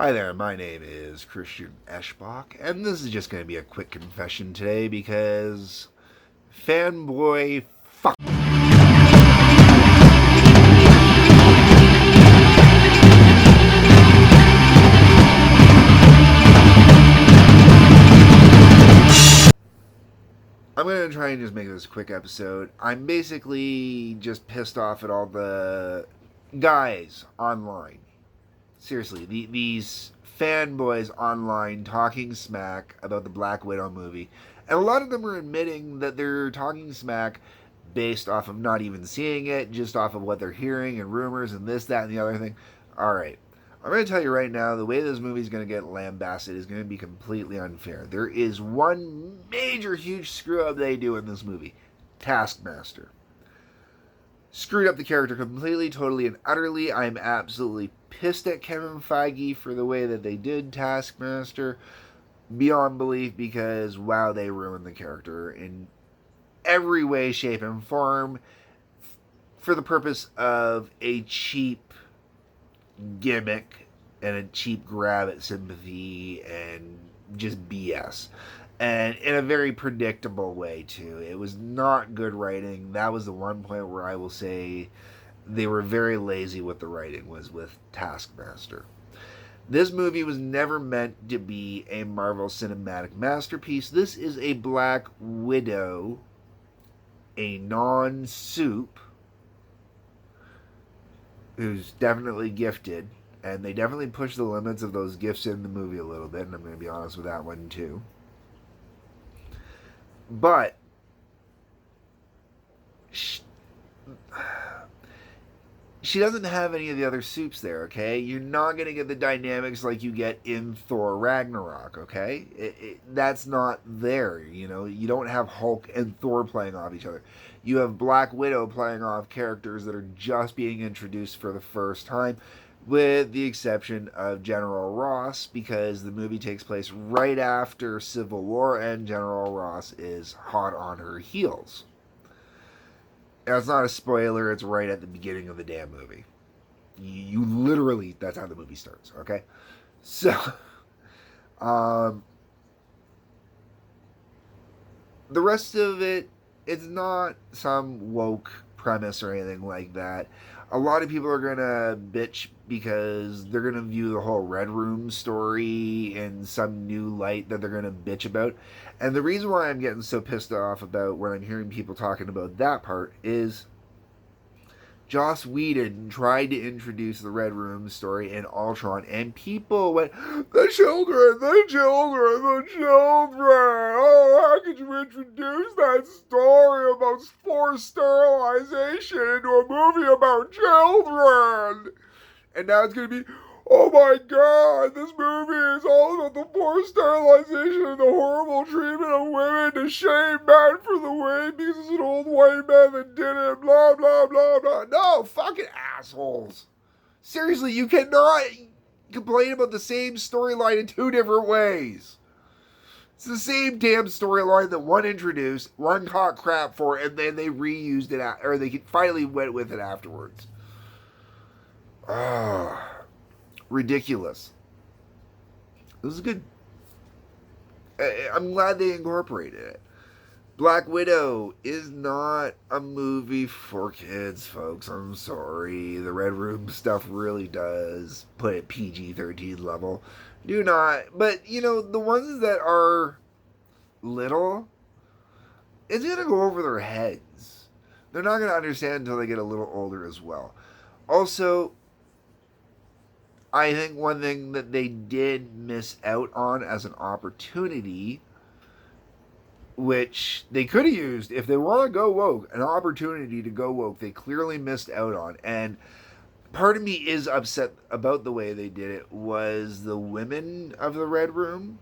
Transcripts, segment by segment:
Hi there, my name is Christian Eschbach, and this is just going to be a quick confession today because fanboy fuck. I'm going to try and just make this a quick episode. I'm basically just pissed off at all the guys online. Seriously, these fanboys online talking smack about the Black Widow movie. And a lot of them are admitting that they're talking smack based off of not even seeing it, just off of what they're hearing and rumors and this, that, and the other thing. Alright, I'm going to tell you right now, the way this movie is going to get lambasted is going to be completely unfair. There is one major, huge screw up they do in this movie: Taskmaster. Screwed up the character completely, totally, and utterly. I'm absolutely pissed at Kevin Feige for the way that they did Taskmaster, beyond belief, because wow, they ruined the character in every way, shape, and form for the purpose of a cheap gimmick and a cheap grab at sympathy and just BS. And in a very predictable way, too. It was not good writing. That was the one point where I will say they were very lazy with the writing, was with Taskmaster. This movie was never meant to be a Marvel Cinematic masterpiece. This is a Black Widow, a non-soup, who's definitely gifted, and they definitely push the limits of those gifts in the movie a little bit, and I'm going to be honest with that one too. But she doesn't have any of the other soups there, okay? You're not going to get the dynamics like you get in Thor Ragnarok, okay? That's not there, you know? You don't have Hulk and Thor playing off each other. You have Black Widow playing off characters that are just being introduced for the first time, with the exception of General Ross, because the movie takes place right after Civil War, and General Ross is hot on her heels. Now, it's not a spoiler, it's right at the beginning of the damn movie. You literally, that's how the movie starts, okay? So, um, the rest of it, it's not some woke premise or anything like that. A lot of people are gonna bitch because they're gonna view the whole Red Room story in some new light that they're gonna bitch about. And the reason why I'm getting so pissed off about when I'm hearing people talking about that part is Joss Whedon tried to introduce the Red Room story in Ultron, and people went, the children, the children, the children. Oh, how could you introduce that story about forced sterilization into a movie about children? And now it's going to be, oh my god, this movie is all about the forced sterilization and the horrible treatment of women to shame men for the way because it's an old white man that did it, blah, blah, blah, blah. No, fucking assholes. Seriously, you cannot complain about the same storyline in two different ways. It's the same damn storyline that one introduced, one caught crap for, and then they reused it, or they finally went with it afterwards. Ridiculous. This is good. I'm glad they incorporated it. Black Widow is not a movie for kids, folks. I'm sorry. The Red Room stuff really does put it PG-13 level. Do not. But, you know, the ones that are little, it's going to go over their heads. They're not going to understand until they get a little older as well. Also, I think one thing that they did miss out on as an opportunity, which they could have used if they want to go woke, an opportunity to go woke, they clearly missed out on. And part of me is upset about the way they did it, was the women of the Red Room.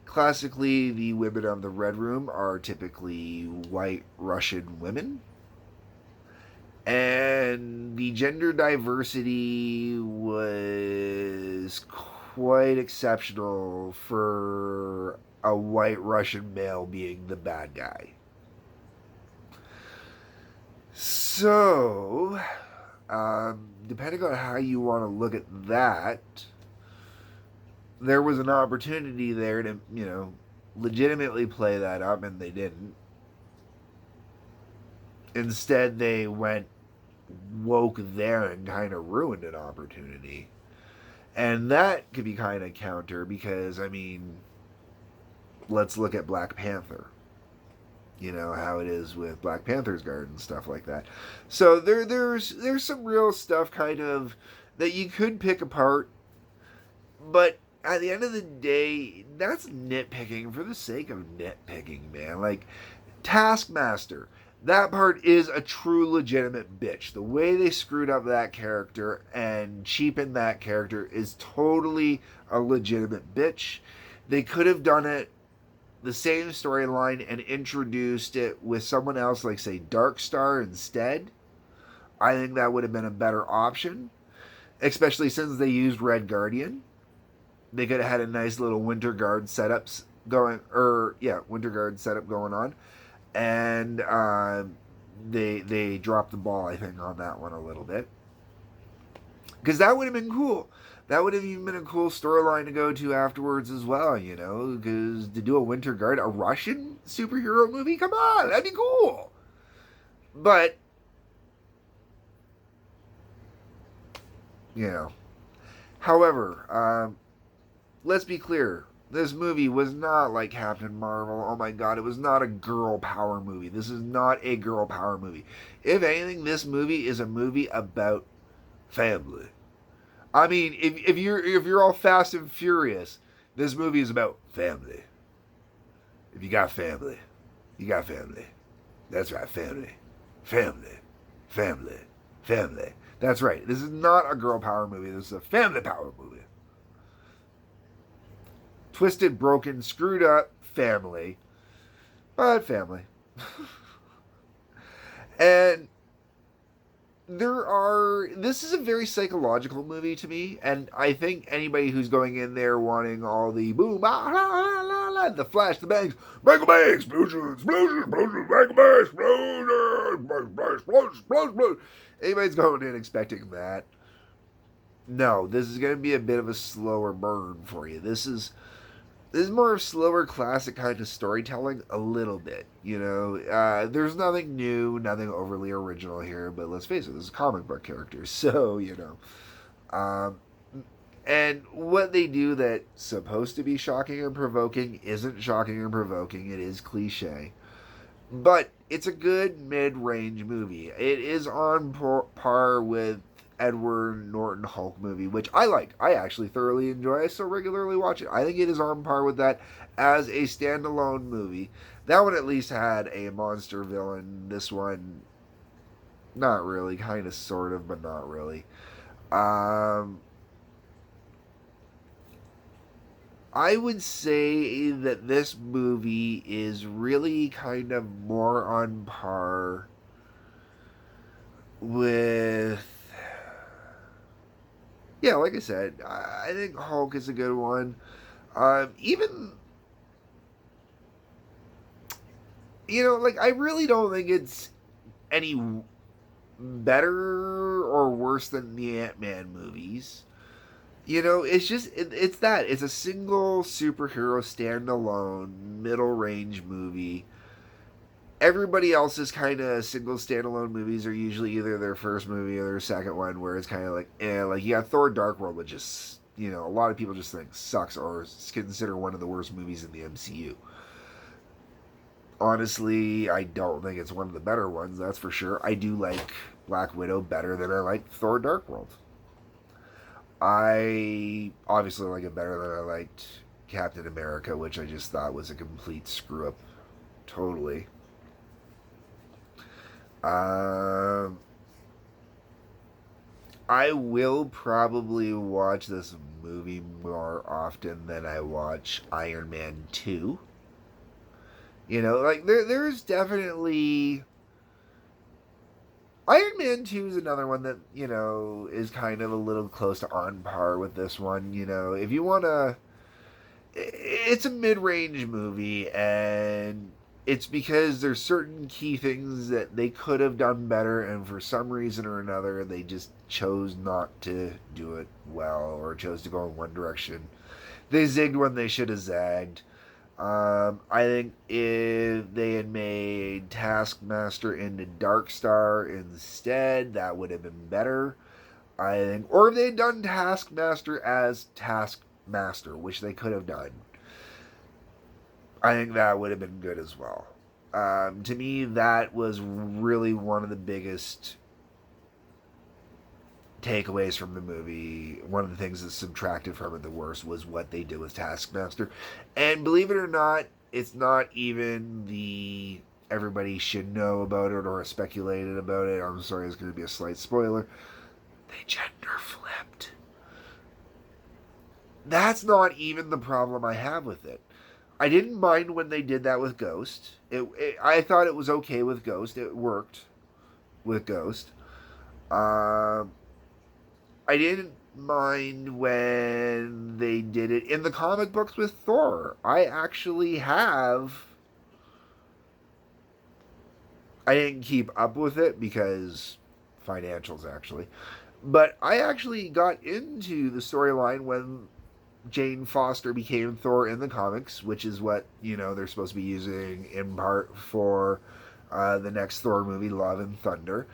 Classically, the women of the Red Room are typically white Russian women. And the gender diversity was quite exceptional for a white Russian male being the bad guy. So, depending on how you want to look at that, there was an opportunity there to, legitimately play that up, and they didn't. Instead, they went woke there and kind of ruined an opportunity. And that could be kind of counter because, I mean, let's look at Black Panther. You know how it is with Black Panther's guard and stuff like that. So there's some real stuff kind of that you could pick apart, but at the end of the day, that's nitpicking for the sake of nitpicking, man. Like Taskmaster, that part is a true legitimate bitch. The way they screwed up that character and cheapened that character is totally a legitimate bitch. They could have done it the same storyline and introduced it with someone else, like say Dark Star instead. I think that would have been a better option, especially since they used Red Guardian. They could have had a nice little Winter Guard setups going, Winter Guard setup going on, and they dropped the ball, I think, on that one a little bit, because that would have been cool. That would have even been a cool storyline to go to afterwards as well, because to do a Winter Guard, a Russian superhero movie, come on, that'd be cool. But, however, let's be clear. This movie was not like Captain Marvel. Oh my god, it was not a girl power movie. This is not a girl power movie. If anything, this movie is a movie about family. I mean, if you're all Fast and Furious, this movie is about family. If you got family, you got family. That's right, family. Family. Family. Family. That's right. This is not a girl power movie. This is a family power movie. Twisted, broken, screwed up family. But family. And this is a very psychological movie to me, and I think anybody who's going in there wanting all the boom, ah, la, la, la, la, the flash, the bangs, bang, bang, explosions, explosions, explosions, bang, bang, explosions, explosions, explosions. Anybody's going in expecting that. No, this is going to be a bit of a slower burn for you. This is more of slower, classic kind of storytelling, a little bit. There's nothing new, nothing overly original here, but let's face it, this is comic book characters, so, and what they do that's supposed to be shocking and provoking isn't shocking and provoking, it is cliche. But it's a good mid-range movie. It is on par with Edward Norton Hulk movie, which I like. I actually thoroughly enjoy. I still regularly watch it. I think it is on par with that as a standalone movie. That one at least had a monster villain. This one, not really. Kind of, sort of, but not really. I would say that this movie is really kind of more on par with, like I said, I think Hulk is a good one. Even, I really don't think it's any better or worse than the Ant-Man movies. It's just, it's that. It's a single superhero standalone middle range movie. Everybody else's kind of single standalone movies are usually either their first movie or their second one, where it's kind of like, like you got Thor Dark World, which is, a lot of people just think sucks or consider one of the worst movies in the MCU. Honestly, I don't think it's one of the better ones, that's for sure. I do like Black Widow better than I like Thor Dark World. I obviously like it better than I liked Captain America, which I just thought was a complete screw up. Totally. I will probably watch this movie more often than I watch Iron Man 2. There's definitely... Iron Man 2 is another one that, is kind of a little close to on par with this one. If you want to... It's a mid-range movie, and it's because there's certain key things that they could have done better, and for some reason or another, they just chose not to do it well or chose to go in one direction. They zigged when they should have zagged. I think if they had made Taskmaster into Dark Star instead, that would have been better. I think, or if they had done Taskmaster as Taskmaster, which they could have done, I think that would have been good as well. To me, that was really one of the biggest takeaways from the movie. One of the things that subtracted from it the worst was what they did with Taskmaster. And believe it or not, it's not even the everybody should know about it or speculated about it. I'm sorry, it's going to be a slight spoiler. They gender flipped. That's not even the problem I have with it. I didn't mind when they did that with Ghost. I thought it was okay with Ghost. It worked with Ghost. I didn't mind when they did it in the comic books with Thor. I didn't keep up with it because financials, actually. But I actually got into the storyline when Jane Foster became Thor in the comics, which is what, they're supposed to be using in part for the next Thor movie, Love and Thunder.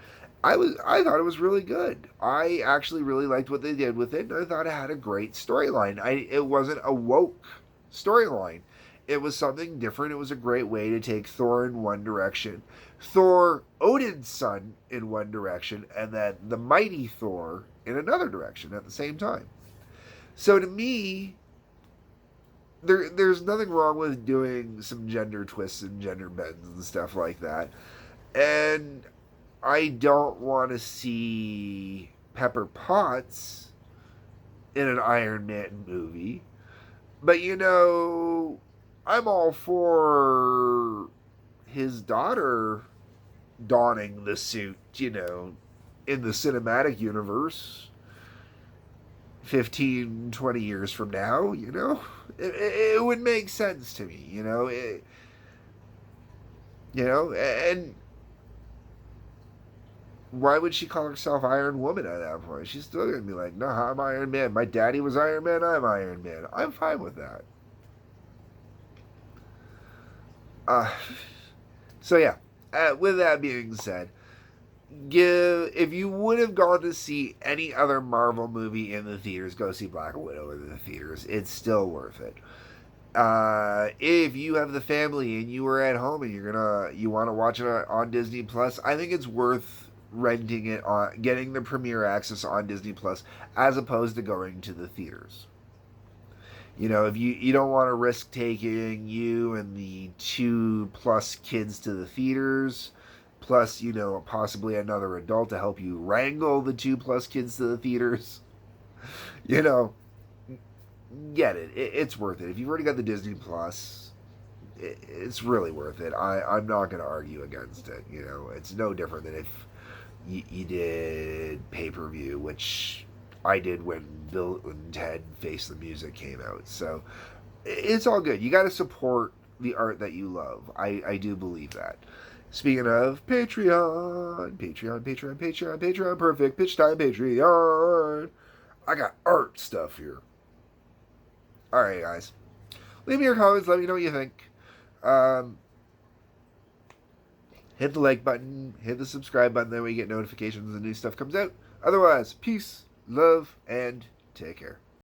I thought it was really good. I actually really liked what they did with it, and I thought it had a great storyline. It wasn't a woke storyline. It was something different. It was a great way to take Thor in one direction, Thor, Odin's son, in one direction, and then the mighty Thor in another direction at the same time. So to me, there's nothing wrong with doing some gender twists and gender bends and stuff like that. And I don't want to see Pepper Potts in an Iron Man movie. But I'm all for his daughter donning the suit, in the cinematic universe 15, 20 years from now, it would make sense to me, and why would she call herself Iron Woman at that point? She's still going to be like, no, I'm Iron Man. My daddy was Iron Man. I'm Iron Man. I'm fine with that. So yeah, with that being said, if you would have gone to see any other Marvel movie in the theaters, go see Black Widow in the theaters. It's still worth it. If you have the family and you are at home and you want to watch it on Disney Plus, I think it's worth renting it on, getting the premiere access on Disney Plus, as opposed to going to the theaters. If you don't want to risk taking you and the 2+ kids to the theaters, plus, possibly another adult to help you wrangle the 2+ kids to the theaters, get it. It's worth it. If you've already got the Disney Plus, it's really worth it. I'm not going to argue against it. It's no different than if you did pay-per-view, which I did when Bill and Ted Face the Music came out. So it's all good. You got to support the art that you love. I do believe that. Speaking of Patreon, perfect pitch time, Patreon. I got art stuff here. Alright, guys. Leave me your comments. Let me know what you think. Hit the like button. Hit the subscribe button. That way you get notifications when the new stuff comes out. Otherwise, peace, love, and take care.